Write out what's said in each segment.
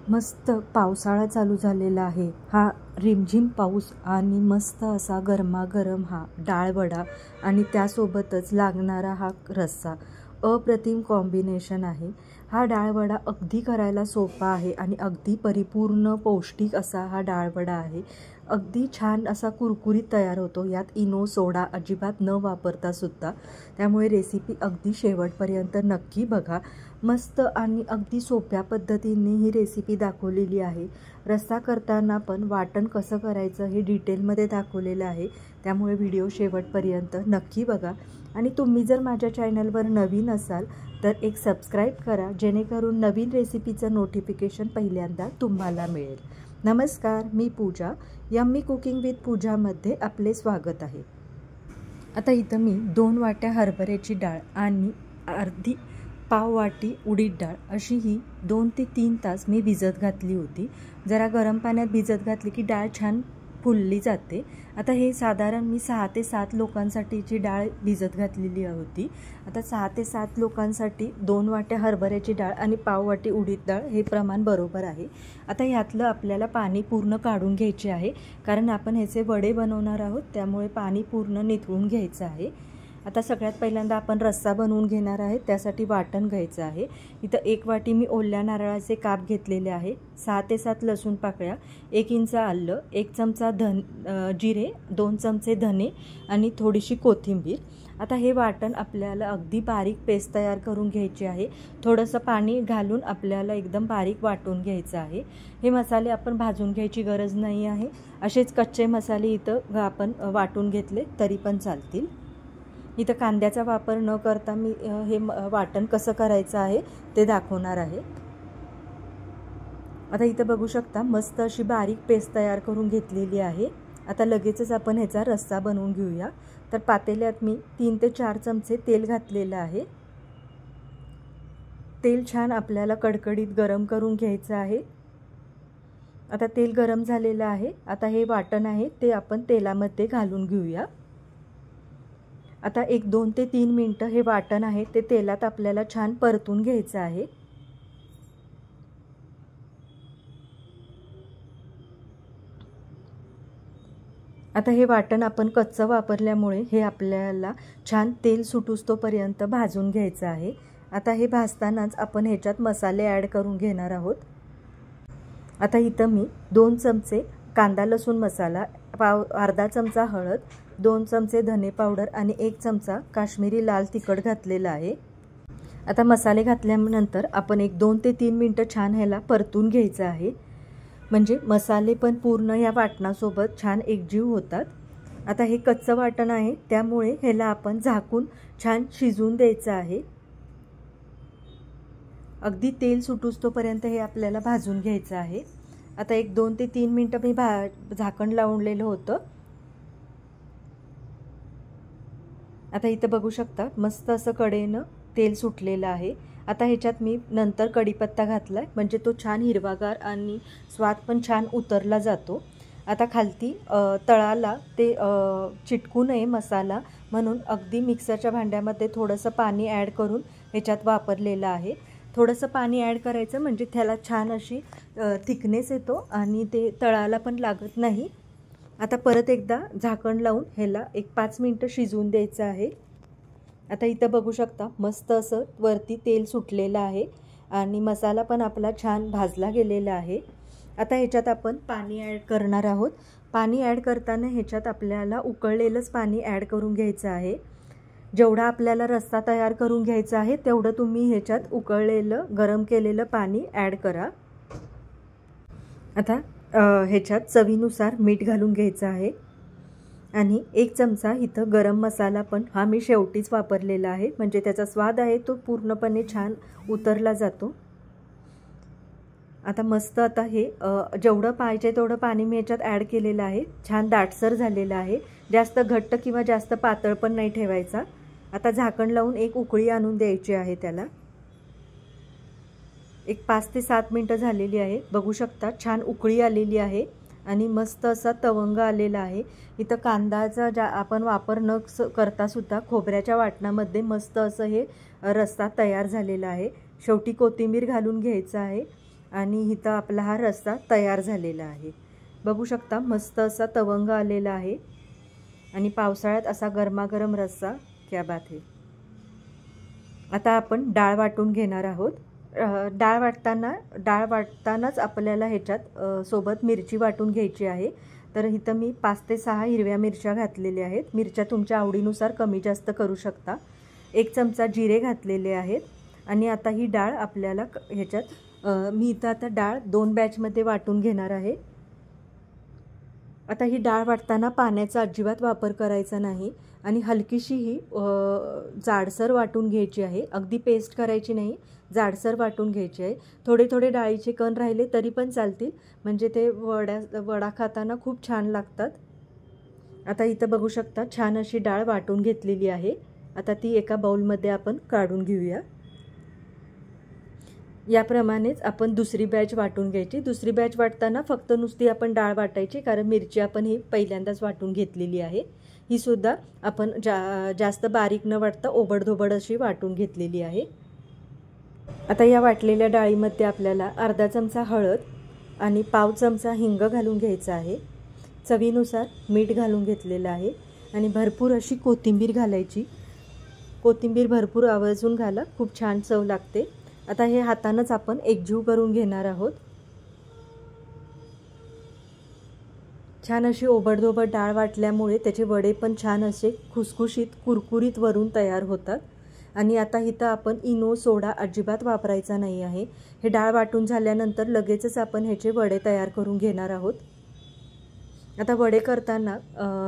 मस्त पावसाळा चालू झालेला आहे। हा रिमझिम पाऊस आणि मस्त असा गरमागरम हा डाळवडा आणि त्यासोबतच लागणारा हा रस्सा अप्रतिम कॉम्बिनेशन आहे। हा डाळवडा अगदी करायला सोपा आहे आणि अगदी परिपूर्ण पौष्टिक असा हा डाळवडा आहे। अगदी छान असा कुरकुरीत तयार होतो, यात इनो सोडा अजिबात न वापरता सुद्धा। त्यामुळे रेसिपी अगदी शेवटपर्यंत नक्की बघा। मस्त आणि अगदी सोप्या पद्धतीने ही रेसिपी दाखवलेली आहे। रस्सा करताना पण वाटण कसं करायचं हे डिटेलमध्ये दाखवलेलं आहे, त्यामुळे व्हिडिओ शेवटपर्यंत नक्की बघा। आणि तुम्ही जर माझ्या चॅनलवर नवीन असाल तर एक सबस्क्राईब करा, जेणेकरून नवीन रेसिपीचं नोटिफिकेशन पहिल्यांदा तुम्हाला मिळेल। नमस्कार, मी पूजा, यम्मी कुकिंग विथ पूजामध्ये आपले स्वागत आहे। आता इथं मी 2 वाट्या हरभऱ्याची डाळ आणि अर्धी पाव वाटी उडीद डाळ अशी ही 2 ते 3 तास मी भिजत घातली होती। जरा गरम पाण्यात भिजत घातली की डाळ छान फुलली जाते। आता हे साधारण मी 6 ते 7 लोकांसाठीची डाळ भिजत घातलेली होती। आता 6 ते 7 लोकांसाठी 2 वाट्या हरभऱ्याची डाळ आणि पाव वाटी उडीद डाळ हे प्रमाण बरोबर आहे। आता ह्यातलं आपल्याला पाणी पूर्ण काढून घ्यायचे आहे, कारण आपण ह्याचे वडे बनवणार आहोत, त्यामुळे पाणी पूर्ण निथळून घ्यायचं आहे। आता सगळ्यात पहिल्यांदा आपण रस्सा बनवून घेणार आहे, त्यासाठी वाटण घ्यायचं आहे। इथं 1 वाटी मी ओल्या नारळाचे काप घेतलेले आहे, 6 ते 7 लसूण पाकळ्या, 1 इंच आलं, 1 चमचा जिरे, 2 चमचे धने आणि थोडीशी कोथिंबीर। आता हे वाटण आपल्याला अगदी बारीक पेस्ट तयार करून घ्यायची आहे। थोडंसं पाणी घालून आपल्याला एकदम बारीक वाटून घ्यायचं आहे। हे मसाले आपण भाजून घ्यायची गरज नाही आहे, असेच कच्चे मसाले इथं आपण वाटून घेतले तरी पण चालतील। इथं कांद्याचा वापर न करता मी हे वाटण कसं करायचं आहे ते दाखवणार आहे। आता इथं बघू शकता मस्त अशी बारीक पेस्ट तयार करून घेतलेली आहे। आता लगेचच आपण ह्याचा रस्सा बनवून घेऊया। तर पातेल्यात मी 3 ते 4 चमचे तेल घातलेलं आहे। तेल छान आपल्याला कडकडीत गरम करून घ्यायचं आहे। आता तेल गरम झालेलं आहे। आता हे वाटण आहे ते आपण तेलामध्ये घालून घेऊया। आता 1-2 ते 3 मिनिटं हे वाटण आहे ते तेलात आपल्याला छान परतून घ्यायचं आहे। आता हे वाटण आपण कच्चं वापरल्यामुळे हे आपल्याला छान तेल सुटूस्तोपर्यंत भाजून घ्यायचं आहे। आता हे भाजतानाच आपण ह्याच्यात मसाले ॲड करून घेणार आहोत। आता इथं मी 2 चमचे कांदा लसूण मसाला, अर्धा चमचा हळद, 2 चमचे धने पावडर आणि 1 चमचा काश्मीरी लाल तिखट घातलेला आहे। आता मसाले घातल्यानंतर आपण 1-2 ते 3 मिनिटं छान ह्याला परतून घ्यायचं आहे, म्हणजे मसाले पण पूर्ण या वाटणासोबत छान एकजीव होतात। आता हे कच्चं वाटण आहे, त्यामुळे ह्याला आपण झाकून छान शिजवून द्यायचं आहे। अगदी तेल सुटूस्तोपर्यंत हे आपल्याला भाजून घ्यायचं आहे। आता 1-2 ते 3 मिनिटं मी झाकण लावलेलं होतं। आता इथं बघू शकता मस्त असं कडेनं तेल सुटलेलं आहे। आता ह्याच्यात मी नंतर कढीपत्ता घातलाय, म्हणजे तो छान हिरवागार आणि स्वाद पण छान उतरला जातो। आता खालती तळाला ते चिटकू नये मसाला म्हणून अगदी मिक्सरच्या भांड्यामध्ये थोडंसं पाणी ॲड करून ह्याच्यात वापरलेलं आहे। थोडंसं पाणी ॲड करायचं म्हणजे त्याला छान अशी थिकनेस येतो आणि ते तळाला पण लागत नाही। आता परत एकदा झाकण लावून ह्याला 1-5 मिनिटं शिजवून द्यायचं आहे। आता इथं बघू शकता मस्त असं वरती तेल सुटलेलं आहे आणि मसाला पण आपला छान भाजला गेलेला आहे। आता ह्याच्यात आपण पाणी ॲड करणार आहोत। पाणी ॲड करताना ह्याच्यात आपल्याला उकळलेलंच पाणी ॲड करून घ्यायचं आहे। जेवढा आपल्याला रस्सा तयार करून घ्यायचा आहे तेवढं तुम्ही ह्याच्यात उकळलेलं गरम केलेलं पाणी ॲड करा। आता ह्याच्यात चवीनुसार मीठ घालून घ्यायचं आहे आणि 1 चमचा इथं गरम मसाला पण हा मी शेवटीच वापरलेला आहे, म्हणजे त्याचा स्वाद आहे तो पूर्णपणे छान उतरला जातो। आता मस्त आता हे जेवढं पाहिजे तेवढं पाणी मी ह्याच्यात ॲड केलेलं आहे। छान दाटसर झालेलं आहे, जास्त घट्ट किंवा जास्त पातळ पण नाही ठेवायचा। आता झाकण लावून एक उकळी आणून द्यायची आहे त्याला। 5 ते 7 मिनिटं झालेली आहे। बघू शकता छान उकळी आलेली आहे आणि मस्त असा तवंग आलेला आहे। इथं कांदाचा आपण वापर न करता सुद्धा खोबऱ्याच्या वाटणामध्ये मस्त असं हे रस्सा तयार झालेला आहे। शेवटी कोथिंबीर घालून घ्यायचं आहे। आणि इथं आपला हा रस्सा तयार झालेला आहे। बघू शकता मस्त असा तवंग आलेला आहे आणि पावसाळ्यात असा गरमागरम रस्सा क्या बात है। आता आपण डाळ वाटून घेणार आहोत। डाळ वाटतानाच आपल्याला ह्याच्यात सोबत मिरची वाटून घ्यायची आहे। तर इथं मी 5 ते 6 हिरव्या मिरच्या घातलेल्या आहेत। मिरच्या तुमच्या आवडीनुसार कमी जास्त करू शकता। 1 चमचा जिरे घातलेले आहेत आणि आता ही डाळ आपल्याला ह्याच्यात मी इथं आता डाळ 2 बॅचमध्ये वाटून घेणार आहे। आता ही डाळ वाटताना पाण्याचा अजिबात वापर करायचा नाही आणि हलकीशी ही जाडसर वाटून घ्यायची आहे। अगदी पेस्ट करायची नाही, जाडसर वाटून घ्यायची आहे। थोडे थोडे डाळीचे कण राहिले तरी पण चालतील, म्हणजे ते वडा खाताना खूप छान लागतात। आता इथं बघू शकता छान अशी डाळ वाटून घेतलेली आहे। आता ती एका बाउलमध्ये आपण काढून घेऊया। याप्रमाणेच आपण दुसरी बॅच वाटून घ्यायची। दुसरी बॅच वाटताना फक्त नुसती आपण डाळ वाटायची, कारण मिरची आपण ही पहिल्यांदाच वाटून घेतलेली आहे। ही सुद्धा आपण जास्त बारीक न वाटता ओबडधोबड अशी वाटून घेतलेली आहे। आता या वाटलेल्या डाळीमध्ये आपल्याला अर्धा चमचा हळद आणि पाव चमचा हिंग घालून घ्यायचा आहे। चवीनुसार मीठ घालून घेतलेलं आहे आणि भरपूर अशी कोथिंबीर घालायची। कोथिंबीर भरपूर आवर्जून घाला, खूप छान चव लागते। आता हे हातानेच आपण एकजीव करून घेणार आहोत। छान अशी ओबडधोबड डाळ वाटल्यामुळे त्याचे वडे पण छान असे खुसखुशीत कुरकुरीत वरून तयार होतात। आणि आता इथं आपण इनो सोडा अजिबात वापरायचा नाही आहे। हे डाळ वाटून झाल्यानंतर लगेचच आपण ह्याचे वडे तयार करून घेणार आहोत। आता वडे करताना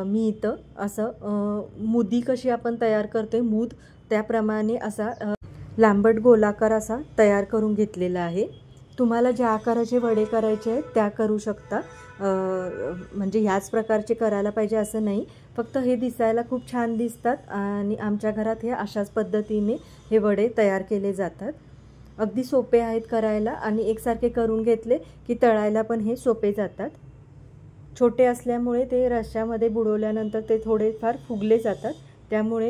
मी इथं असं मुदी कशी आपण तयार करतोय मूद, त्याप्रमाणे असा लांबट गोलाकार असा तयार करून घेतलेला आहे। तुम्हाला ज्या आकाराचे वडे करायचे आहेत त्या करू शकता, म्हणजे ह्याच प्रकारचे करायला पाहिजे असं नाही। फक्त हे दिसायला खूप छान दिसतात आणि आमच्या घरात हे अशाच पद्धतीने हे वडे तयार केले जातात। अगदी सोपे आहेत करायला आणि एकसारखे करून घेतले की तळायला पण हे सोपे जातात। छोटे असल्यामुळे ते रश्श्यामध्ये बुडवल्यानंतर ते थोडेफार फुगले जातात, त्यामुळे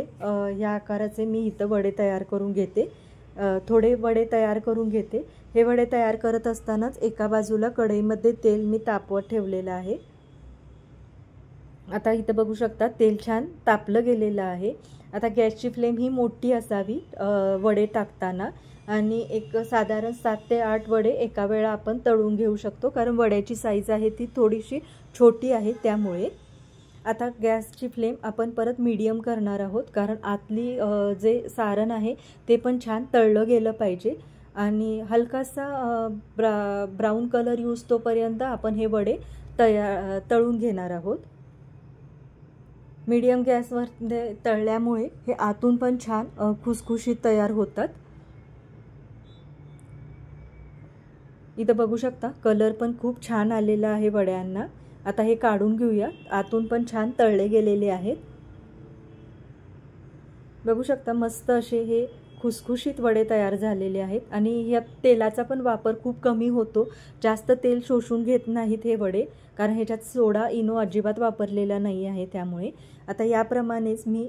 या आकाराचे मी इथं वडे तयार करून घेते। थोडे वडे तयार करून घेते। हे वडे तयार करत असतानाच एका बाजूला कढईमध्ये तेल मी तापवत ठेवलेलं आहे। आता इथं बघू शकता तेल छान तापलं गेलेलं आहे। आता गॅसची फ्लेम ही मोठी असावी वडे टाकताना, आणि एक साधारण 7 ते 8 वडे एका वेळा आपण तळून घेऊ शकतो, कारण वड्याची साईज आहे ती थोडीशी छोटी आहे त्यामुळे। आता गॅसची फ्लेम आपण परत मीडियम करणार आहोत, कारण आतली जे सारण आहे ते पण छान तळलं गेलं पाहिजे आणि हलकासा ब्राऊन कलर यूज तोपर्यंत आपण हे वडे तळून घेणार आहोत। मीडियम गॅसवर तळल्यामुळे हे आतून पण छान खुसखुशीत तयार होतात। इथं बघू शकता कलर पण खूप छान आलेला आहे वड्यांना। आता हे काढून घेऊया, आतून पण छान तळले गेलेले आहेत। बघू शकता मस्त असे हे खुसखुशीत वडे तयार झालेले आहेत आणि या तेलाचा पण वापर खूप कमी होतो। जास्त तेल शोषून घेत नाहीत हे वडे, कारण ह्याच्यात सोडा इनो अजिबात वापरलेला नाही आहे त्यामुळे। आता याप्रमाणेच मी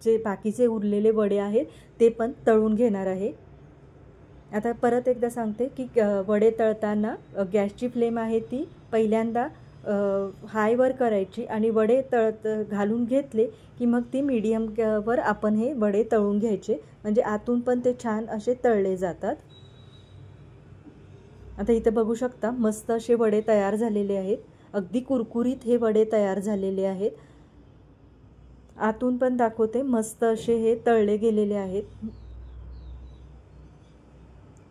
जे बाकीचे उरलेले वडे आहेत ते पण तळून घेणार आहे। आता परत एकदा सांगते की वडे तळताना गॅसची फ्लेम आहे ती पहिल्यांदा हायवर करायची आणि वडे घालून घेतले की मग ती मीडियम वर आपण हे वडे तळून घ्यायचे, म्हणजे आतून पण ते छान असे तळले जातात। आता इथे बघू शकता मस्त असे वडे तयार झालेले आहेत। अगदी कुरकुरीत हे वडे तयार झालेले आहेत। आतून पण दाखवते मस्त असे हे तळले गेलेले आहेत।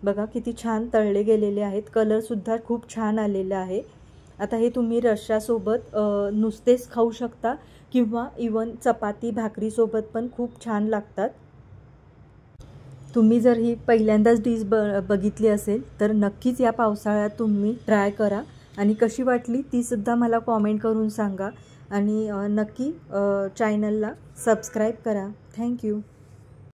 बघा किती छान तळले गेलेले आहेत, कलर सुद्धा खूप छान आलेला आहे। आता हे तुम्ही रश्श्यासोबत नुसतेच खाऊ शकता किंवा इवन चपाती भाकरी सोबत पण खूप छान लागतात। तुम्ही जर ही पहिल्यांदाच डिश बघितली असेल तर नक्कीच या पावसाळ्यात तुम्ही ट्राय करा आणि कशी वाटली ती सुद्धा मला कमेंट करून सांगा आणि नक्की चॅनलला सबस्क्राइब करा। Thank you.